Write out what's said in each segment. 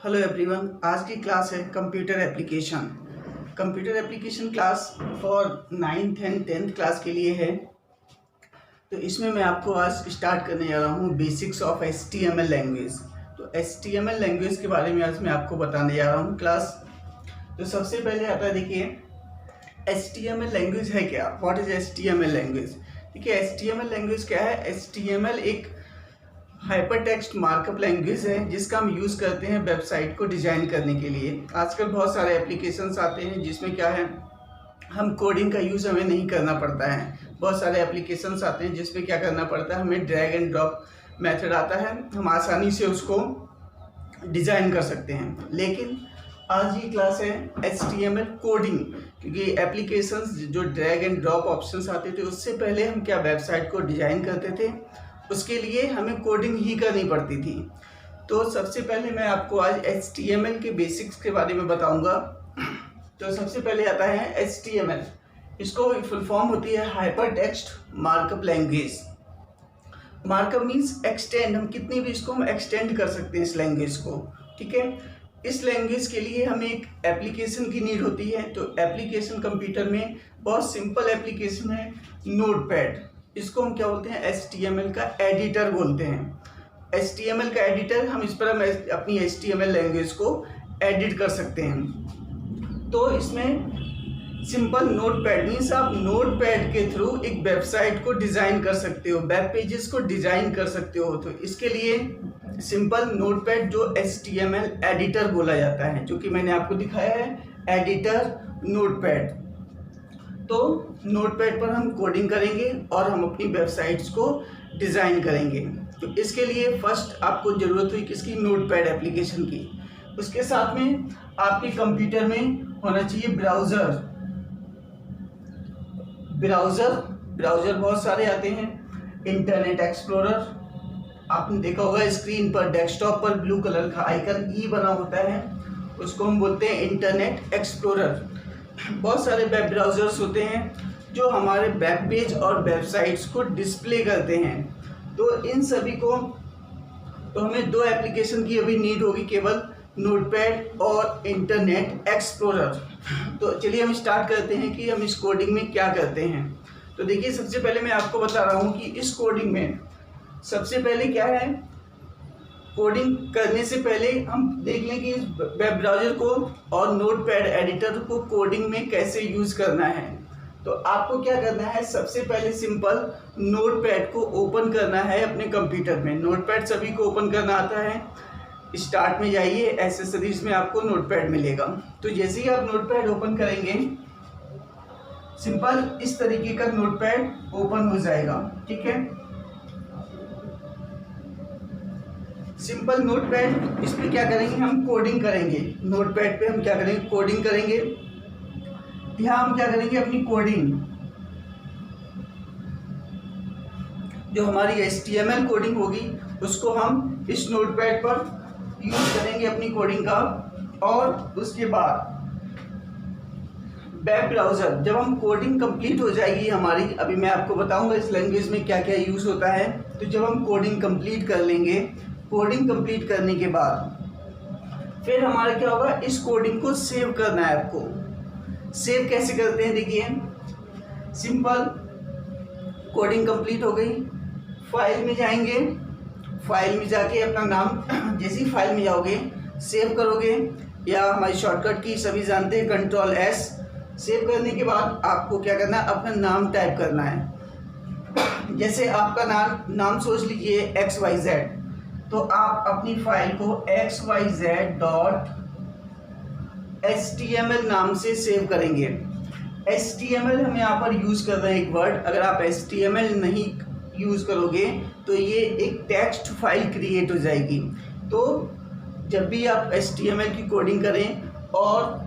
Hello everyone, आज की class है computer application class for 9th and 10th class के लिए है। तो इसमें मैं आपको आज स्टार्ट करने जा रहा हूँ बेसिक्स ऑफ HTML लैंग्वेज। तो HTML लैंग्वेज के बारे में आज मैं आपको बताने जा रहा हूँ क्लास। तो सबसे पहले आता है, देखिए HTML लैंग्वेज है क्या, व्हाट इज HTML लैंग्वेज। देखिए HTML लैंग्वेज क्या है। HTML एक हाइपर टेक्स्ट मार्कअप लैंग्वेज है जिसका हम यूज़ करते हैं वेबसाइट को डिज़ाइन करने के लिए। आजकल बहुत सारे एप्लीकेशंस आते हैं जिसमें क्या है, हम कोडिंग का यूज़ हमें नहीं करना पड़ता है। बहुत सारे एप्लीकेशंस आते हैं जिसमें क्या करना पड़ता है, हमें ड्रैग एंड ड्रॉप मेथड आता है, हम आसानी से उसको डिज़ाइन कर सकते हैं। लेकिन आज की क्लास है HTML कोडिंग, क्योंकि एप्लीकेशंस जो ड्रैग एंड ड्रॉप ऑप्शंस आते थे उससे पहले हम क्या वेबसाइट को डिज़ाइन करते थे, उसके लिए हमें कोडिंग ही करनी पड़ती थी। तो सबसे पहले मैं आपको आज HTML के बेसिक्स के बारे में बताऊंगा। तो सबसे पहले आता है HTML, इसको फुल फॉर्म होती है hyper text markup language. Markup means extend, हम कितनी भी इसको हम एक्सटेंड कर सकते हैं इस लैंग्वेज को, ठीक है। इस लैंग्वेज के लिए हमें एक एप्लीकेशन की नीड होती है। तो एप्लीकेशन कंप्यूटर में बहुत सिंपल एप्लीकेशन है नोटपैड, इसको हम क्या बोलते हैं, HTML का एडिटर बोलते हैं। HTML का एडिटर, हम इस पर हम अपनी HTML लैंग्वेज को एडिट कर सकते हैं। तो इसमें सिंपल नोटपैड मीन्स आप नोटपैड के थ्रू एक वेबसाइट को डिज़ाइन कर सकते हो, वेब पेजेस को डिज़ाइन कर सकते हो। तो इसके लिए सिंपल नोटपैड जो HTML एडिटर बोला जाता है, जो कि मैंने आपको दिखाया है एडिटर नोटपैड। तो नोटपैड पर हम कोडिंग करेंगे और हम अपनी वेबसाइट्स को डिज़ाइन करेंगे। तो इसके लिए फर्स्ट आपको ज़रूरत हुई किसकी, नोटपैड एप्लीकेशन की। उसके साथ में आपके कंप्यूटर में होना चाहिए ब्राउज़र। ब्राउज़र बहुत सारे आते हैं। इंटरनेट एक्सप्लोरर, आपने देखा होगा स्क्रीन पर डेस्कटॉप पर ब्लू कलर का आइकन ई बना होता है, उसको हम बोलते हैं इंटरनेट एक्सप्लोरर। बहुत सारे वेब ब्राउज़र्स होते हैं जो हमारे वेब पेज और वेबसाइट्स को डिस्प्ले करते हैं। तो इन सभी को, तो हमें दो एप्लीकेशन की अभी नीड होगी, केवल नोटपैड और इंटरनेट एक्सप्लोरर। तो चलिए हम स्टार्ट करते हैं कि हम इस कोडिंग में क्या करते हैं। तो देखिए सबसे पहले मैं आपको बता रहा हूँ कि इस कोडिंग में सबसे पहले क्या है, कोडिंग करने से पहले हम देख लें कि वेब ब्राउज़र को और नोटपैड एडिटर को कोडिंग में कैसे यूज़ करना है। तो आपको क्या करना है, सबसे पहले सिंपल नोटपैड को ओपन करना है अपने कंप्यूटर में। नोटपैड सभी को ओपन करना आता है। स्टार्ट में जाइए, एसेसरीज में आपको नोटपैड मिलेगा। तो जैसे ही आप नोटपैड ओपन करेंगे, सिंपल इस तरीके का नोटपैड ओपन हो जाएगा, ठीक है। सिंपल नोटपैड, इस पर क्या करेंगे, हम कोडिंग करेंगे। नोटपैड पे हम क्या करेंगे, कोडिंग करेंगे। यहाँ हम क्या करेंगे, अपनी कोडिंग, जो हमारी HTML कोडिंग होगी उसको हम इस नोटपैड पर यूज करेंगे अपनी कोडिंग का। और उसके बाद वेब ब्राउज़र, जब हम कोडिंग कंप्लीट हो जाएगी हमारी, अभी मैं आपको बताऊंगा इस लैंग्वेज में क्या क्या यूज़ होता है। तो जब हम कोडिंग कंप्लीट कर लेंगे, कोडिंग कंप्लीट करने के बाद फिर हमारा क्या होगा, इस कोडिंग को सेव करना है आपको। सेव कैसे करते हैं, देखिए सिंपल कोडिंग कंप्लीट हो गई, फाइल में जाएंगे, फाइल में जाके अपना नाम, जैसे ही फाइल में जाओगे सेव करोगे, या हमारी शॉर्टकट की सभी जानते हैं Ctrl+S। सेव करने के बाद आपको क्या करना है, अपना नाम टाइप करना है। जैसे आपका नाम सोच लीजिए XYZ, तो आप अपनी फाइल को xyz.html नाम से सेव करेंगे। HTML हम यहाँ पर यूज़ कर रहे हैं एक वर्ड, अगर आप HTML नहीं यूज़ करोगे तो ये एक टेक्स्ट फाइल क्रिएट हो जाएगी। तो जब भी आप HTML की कोडिंग करें और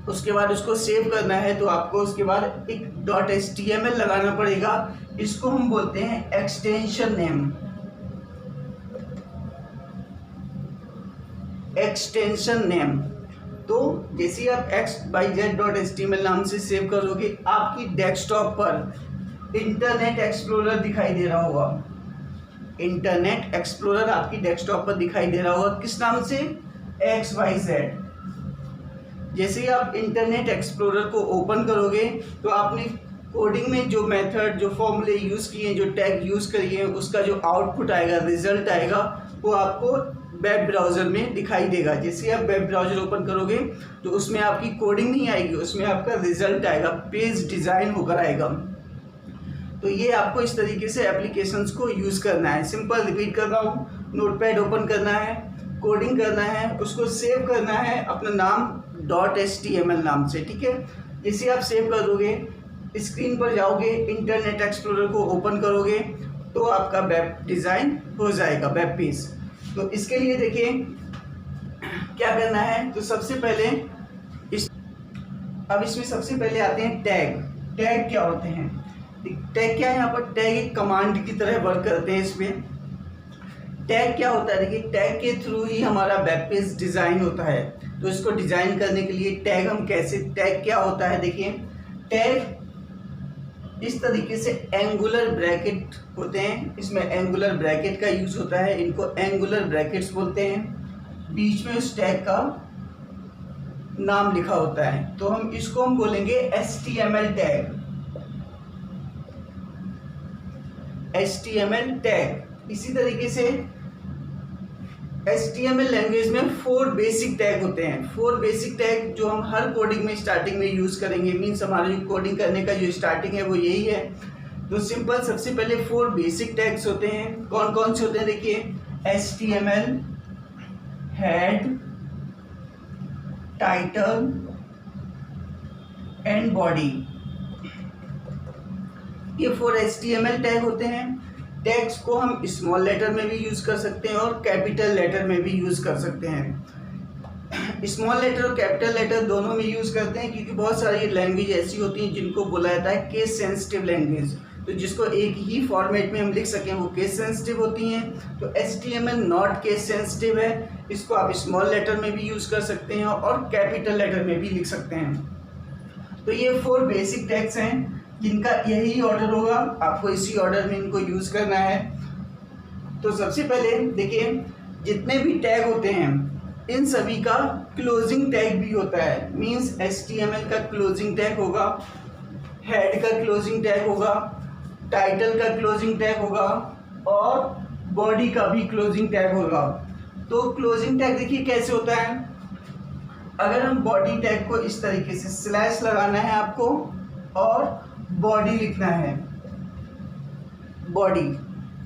उसके बाद उसको सेव करना है, तो आपको उसके बाद एक .html लगाना पड़ेगा। इसको हम बोलते हैं एक्सटेंशन नेम। एक्सटेंशन नेम, तो जैसे ही आप xyz.html नाम से सेव करोगे, आपकी डेस्कटॉप पर इंटरनेट एक्सप्लोरर दिखाई दे रहा होगा। इंटरनेट एक्सप्लोरर आपकी डेस्कटॉप पर दिखाई दे रहा होगा, किस नाम से, XYZ। जैसे ही आप इंटरनेट एक्सप्लोरर को ओपन करोगे तो आपने कोडिंग में जो मेथड, जो फॉर्मूले यूज़ किए, जो टैग यूज़ करिए, उसका जो आउटपुट आएगा, रिजल्ट आएगा, वो आपको वेब ब्राउज़र में दिखाई देगा। जैसे आप वेब ब्राउज़र ओपन करोगे तो उसमें आपकी कोडिंग नहीं आएगी, उसमें आपका रिजल्ट आएगा, पेज डिज़ाइन होकर आएगा। तो ये आपको इस तरीके से एप्लीकेशंस को यूज़ करना है। सिंपल रिपीट कर रहा हूँ, नोटपैड ओपन करना है, कोडिंग करना है, उसको सेव करना है अपना नाम .html नाम से, ठीक है। जैसे आप सेव कर दोगे, स्क्रीन पर जाओगे, इंटरनेट एक्सप्लोरर को ओपन करोगे तो आपका वेब डिज़ाइन हो जाएगा, वेब पेज। तो इसके लिए देखिए क्या करना है। तो सबसे पहले अब इसमें सबसे पहले आते हैं टैग। टैग क्या होते हैं? टैग क्या है? यहाँ पर टैग एक कमांड की तरह वर्क करते हैं। इसमें टैग क्या होता है? देखिए, टैग के थ्रू ही हमारा वेब पेज डिज़ाइन होता है। तो इसको डिज़ाइन करने के लिए टैग हम कैसे, टैग क्या होता है? देखिए, टैग इस तरीके से एंगुलर ब्रैकेट होते हैं, इसमें एंगुलर ब्रैकेट का यूज़ होता है, इनको एंगुलर ब्रैकेट्स बोलते हैं। बीच में उस टैग का नाम लिखा होता है, तो हम इसको बोलेंगे HTML टैग। HTML tag. इसी तरीके से HTML लैंग्वेज में 4 बेसिक टैग होते हैं। 4 बेसिक टैग जो हम हर कोडिंग में स्टार्टिंग में यूज़ करेंगे, मीन्स हमारी कोडिंग करने का जो स्टार्टिंग है वो यही है। तो सिंपल सबसे पहले 4 बेसिक टैग्स होते हैं। कौन कौन से होते हैं? देखिए, HTML head, title and body, ये 4 HTML टैग होते हैं। टैग्स को हम स्मॉल लेटर में भी यूज़ कर सकते हैं और कैपिटल लेटर में भी यूज़ कर सकते हैं। स्मॉल लेटर और कैपिटल लेटर दोनों में यूज़ करते हैं, क्योंकि बहुत सारी लैंग्वेज ऐसी होती हैं जिनको बोला जाता है केस सेंसिटिव लैंग्वेज। तो जिसको एक ही फॉर्मेट में हम लिख सकें वो केस सेंसिटिव होती हैं। तो HTML नॉट केस सेंसिटिव है, इसको आप स्मॉल लेटर में भी यूज़ कर सकते हैं और कैपिटल लेटर में भी लिख सकते हैं। तो ये 4 बेसिक टैग्स हैं जिनका यही ऑर्डर होगा, आपको इसी ऑर्डर में इनको यूज़ करना है। तो सबसे पहले देखिए, जितने भी टैग होते हैं इन सभी का क्लोजिंग टैग भी होता है। मींस HTML का क्लोजिंग टैग होगा, हेड का क्लोजिंग टैग होगा, टाइटल का क्लोजिंग टैग होगा और बॉडी का भी क्लोजिंग टैग होगा। तो क्लोजिंग टैग देखिए कैसे होता है। अगर हम बॉडी टैग को इस तरीके से स्लैश लगाना है आपको और बॉडी लिखना है, बॉडी,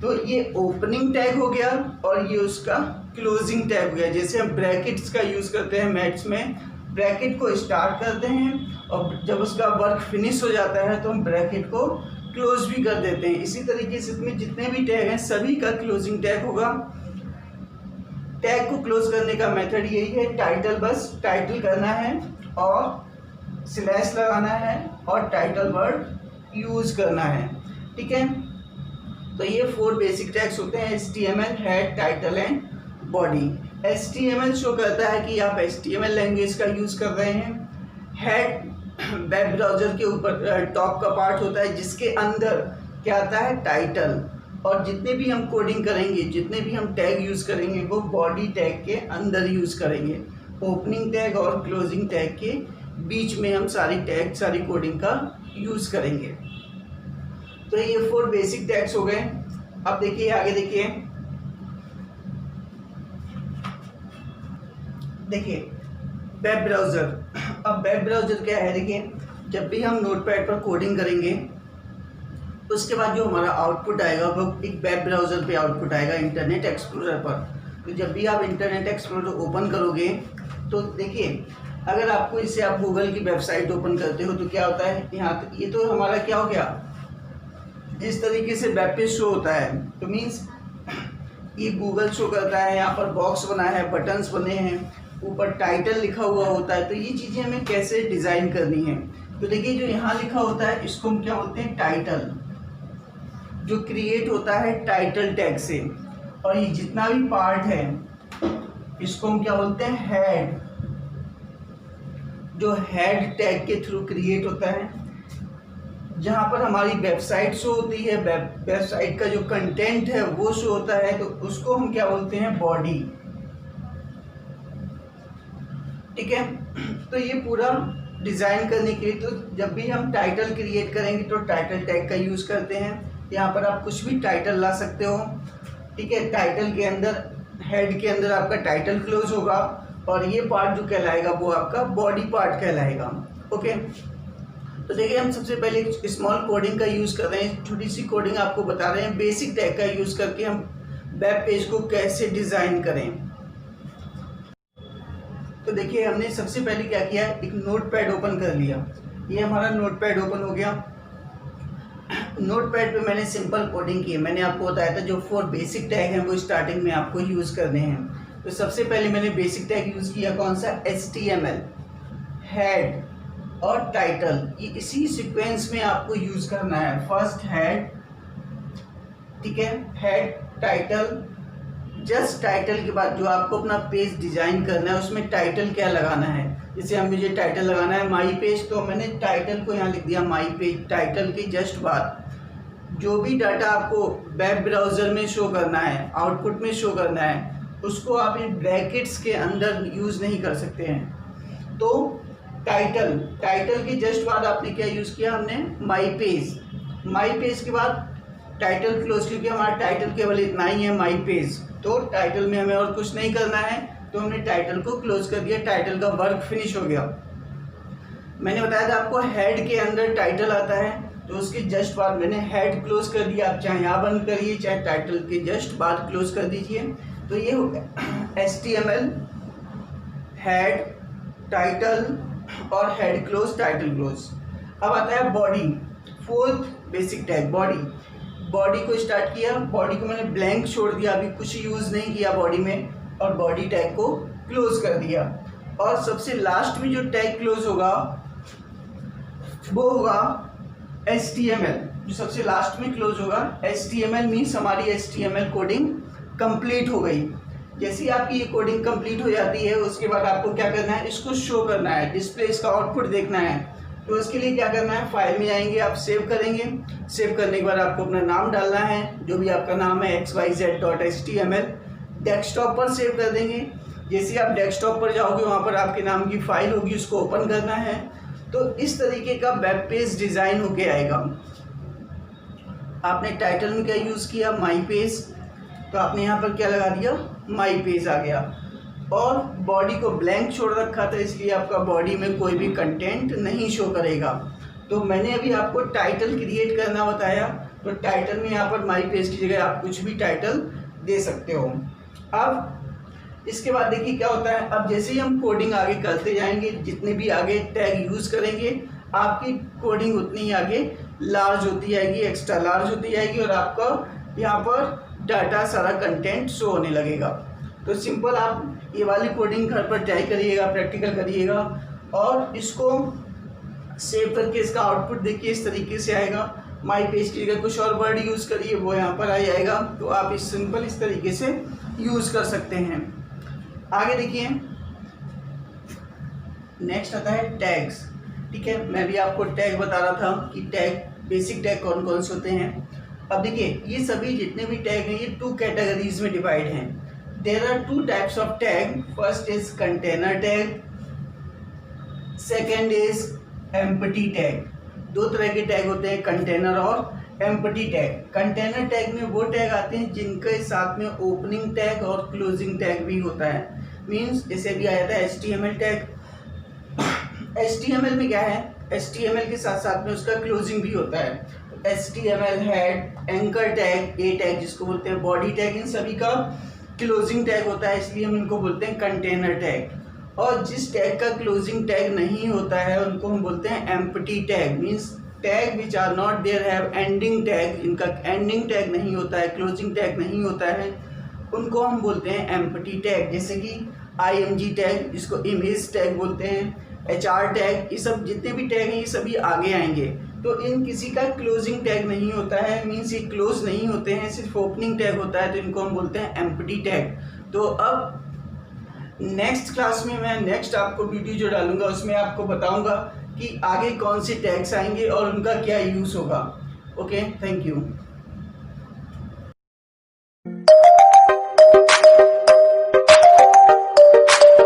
तो ये ओपनिंग टैग हो गया और ये उसका क्लोजिंग टैग हो गया। जैसे हम ब्रैकेट्स का यूज़ करते हैं मैथ्स में, ब्रैकेट को स्टार्ट करते हैं और जब उसका वर्क फिनिश हो जाता है तो हम ब्रैकेट को क्लोज भी कर देते हैं। इसी तरीके से इसमें जितने भी टैग हैं सभी का क्लोजिंग टैग होगा। टैग को क्लोज करने का मेथड यही है, टाइटल, बस टाइटल करना है और स्लैश लगाना है और टाइटल वर्ड यूज़ करना है, ठीक है। तो ये 4 बेसिक टैग्स होते हैं, HTML head, title and body. HTML show करता है कि आप HTML लैंग्वेज का यूज़ कर रहे हैं। हेड वेब ब्राउज़र के ऊपर टॉप का पार्ट होता है जिसके अंदर क्या आता है? टाइटल। और जितने भी हम कोडिंग करेंगे, जितने भी हम टैग यूज़ करेंगे वो बॉडी टैग के अंदर यूज़ करेंगे। ओपनिंग टैग और क्लोजिंग टैग के बीच में हम सारी टैग, सारी कोडिंग का यूज़ करेंगे। तो ये 4 बेसिक टैग्स हो गए। अब देखिए आगे, देखिए वेब ब्राउज़र। अब वेब ब्राउज़र क्या है? देखिए, जब भी हम नोटपैड पर कोडिंग करेंगे उसके बाद जो हमारा आउटपुट आएगा वो एक वेब ब्राउज़र पे आउटपुट आएगा, इंटरनेट एक्सप्लोरर पर। तो जब भी आप इंटरनेट एक्सप्लोरर ओपन करोगे तो देखिए, अगर आपको इससे आप गूगल की वेबसाइट ओपन करते हो तो क्या होता है? यहाँ ये तो हमारा क्या हो गया, इस तरीके से वेब पेज शो होता है। तो मीन्स ये गूगल शो करता है, यहाँ पर बॉक्स बना है, बटन्स बने हैं, ऊपर टाइटल लिखा हुआ होता है। तो ये चीज़ें हमें कैसे डिज़ाइन करनी है? तो देखिए, जो यहाँ लिखा होता है इसको हम क्या बोलते हैं? टाइटल, जो क्रिएट होता है टाइटल टैग से। और ये जितना भी पार्ट है इसको हम क्या बोलते हैं? हेड, जो हेड टैग के थ्रू क्रिएट होता है, जहाँ पर हमारी वेबसाइट शो होती है, वेबसाइट का जो कंटेंट है वो शो होता है, तो उसको हम क्या बोलते हैं? बॉडी। ठीक है। तो ये पूरा डिज़ाइन करने के लिए तो जब भी हम टाइटल क्रिएट करेंगे तो टाइटल टैग का यूज़ करते हैं। यहाँ पर आप कुछ भी टाइटल ला सकते हो, ठीक है। टाइटल के अंदर, हेड के अंदर आपका टाइटल क्लोज होगा और ये पार्ट जो कहलाएगा वो आपका बॉडी पार्ट कहलाएगा। ओके, तो देखिए हम सबसे पहले स्मॉल कोडिंग का यूज़ कर रहे हैं, छोटी सी कोडिंग आपको बता रहे हैं, बेसिक टैग का यूज़ करके हम वेब पेज को कैसे डिज़ाइन करें। तो देखिए हमने सबसे पहले क्या किया, एक नोटपैड ओपन कर लिया। ये हमारा नोटपैड ओपन हो गया। नोटपैड पे मैंने सिंपल कोडिंग की है। मैंने आपको बताया था जो 4 बेसिक टैग हैं वो स्टार्टिंग में आपको यूज़ करने हैं। तो सबसे पहले मैंने बेसिक टैग यूज़ किया कौन सा, HTML, हेड और टाइटल। ये इसी सीक्वेंस में आपको यूज़ करना है। फर्स्ट हेड, ठीक है, हेड टाइटल, जस्ट टाइटल के बाद जो आपको अपना पेज डिज़ाइन करना है उसमें टाइटल क्या लगाना है। जैसे हम मुझे टाइटल लगाना है माई पेज, तो मैंने टाइटल को यहाँ लिख दिया माई पेज। टाइटल के जस्ट बाद जो भी डाटा आपको वेब ब्राउज़र में शो करना है, आउटपुट में शो करना है, उसको आप इन ब्रैकेट्स के अंदर यूज़ नहीं कर सकते हैं। तो टाइटल के जस्ट बाद आपने क्या यूज़ किया, हमने माई पेज के बाद टाइटल क्लोज, क्योंकि हमारा टाइटल केवल इतना ही है माई पेज, तो टाइटल में हमें और कुछ नहीं करना है, तो हमने टाइटल को क्लोज कर दिया। टाइटल का वर्क फिनिश हो गया। मैंने बताया था आपको हेड के अंदर टाइटल आता है, तो उसके जस्ट बाद मैंने हेड क्लोज कर दिया। आप चाहे यहाँ बंद करिए, चाहे टाइटल के जस्ट बाद क्लोज कर दीजिए। तो ये हो गया HTML, हेड, टाइटल और हेड क्लोज, टाइटल क्लोज। अब आता है body, 4th basic tag body को स्टार्ट किया। बॉडी को मैंने ब्लैंक छोड़ दिया, अभी कुछ यूज़ नहीं किया बॉडी में, और बॉडी टैग को क्लोज कर दिया। और सबसे लास्ट में जो टैग क्लोज होगा वो होगा HTML, जो सबसे लास्ट में क्लोज होगा। HTML मीन्स हमारी HTML कोडिंग कंप्लीट हो गई। जैसे ही आपकी ये कोडिंग कंप्लीट हो जाती है उसके बाद आपको क्या करना है, इसको शो करना है, डिस्प्ले इसका आउटपुट देखना है। तो उसके लिए क्या करना है, फाइल में जाएंगे, आप सेव करेंगे। सेव करने के बाद आपको अपना नाम डालना है, जो भी आपका नाम है xyz.html। डेस्कटॉप पर सेव कर देंगे। जैसे आप डेस्कटॉप पर जाओगे वहाँ पर आपके नाम की फाइल होगी, उसको ओपन करना है। तो इस तरीके का वेब पेज डिज़ाइन होके आएगा। आपने टाइटल में क्या यूज़ किया, माई पेज, तो आपने यहाँ पर क्या लगा दिया, माई पेज आ गया। और बॉडी को ब्लैंक छोड़ रखा था, इसलिए आपका बॉडी में कोई भी कंटेंट नहीं शो करेगा। तो मैंने अभी आपको टाइटल क्रिएट करना बताया, तो टाइटल में यहाँ पर माई पेज की जगह आप कुछ भी टाइटल दे सकते हो। अब इसके बाद देखिए क्या होता है। अब जैसे ही हम कोडिंग आगे करते जाएंगे, जितने भी आगे टैग यूज़ करेंगे, आपकी कोडिंग उतनी ही आगे लार्ज होती जाएगी, एक्स्ट्रा लार्ज होती जाएगी, और आपका यहाँ पर डाटा सारा कंटेंट शो होने लगेगा। तो सिंपल आप ये वाली कोडिंग घर पर ट्राई करिएगा, प्रैक्टिकल करिएगा, और इसको सेव करके इसका आउटपुट देखिए इस तरीके से आएगा। माई पेज की जगह कुछ और वर्ड यूज़ करिए, वो यहाँ पर आ जाएगा। तो आप इस तरीके से यूज़ कर सकते हैं। आगे देखिए, नेक्स्ट आता है टैग्स। ठीक है, मैं भी आपको टैग बता रहा था कि टैग, बेसिक टैग कौन कौन से होते हैं। अब देखिए ये सभी जितने भी टैग हैं ये 2 कैटेगरीज में डिवाइड हैं। There are 2 types of tag. First is container tag, second is empty tag. 2 तरह के टैग होते हैं, कंटेनर और एम्प्टी टैग। कंटेनर टैग में वो टैग आते हैं जिनके साथ में ओपनिंग टैग और क्लोजिंग टैग भी होता है। मीन्स जैसे भी आया था HTML टैग, HTML में क्या है, HTML के साथ साथ में उसका क्लोजिंग भी होता है। HTML हेड, एंकर टैग, ए टैग जिसको बोलते हैं, बॉडी टैग, इन सभी का क्लोजिंग टैग होता है, इसलिए हम इनको बोलते हैं कंटेनर टैग। और जिस टैग का क्लोजिंग टैग नहीं होता है उनको हम बोलते हैं empty tag. Means tag which are not there have ending tag, इनका एंडिंग टैग नहीं होता है, क्लोजिंग टैग नहीं होता है, उनको हम बोलते हैं एम्प्टी टैग। जैसे कि IMG टैग जिसको इमेज टैग बोलते हैं, HR टैग, ये सब जितने भी टैग हैं ये सभी आगे आएंगे। तो इन किसी का क्लोजिंग टैग नहीं होता है, मीन्स ये क्लोज नहीं होते हैं, सिर्फ ओपनिंग टैग होता है, तो इनको हम बोलते हैं एम्प्टी टैग। तो अब नेक्स्ट क्लास में मैं नेक्स्ट आपको वीडियो जो डालूंगा उसमें आपको बताऊंगा कि आगे कौन से टैग्स आएंगे और उनका क्या यूज़ होगा। Okay, thank you.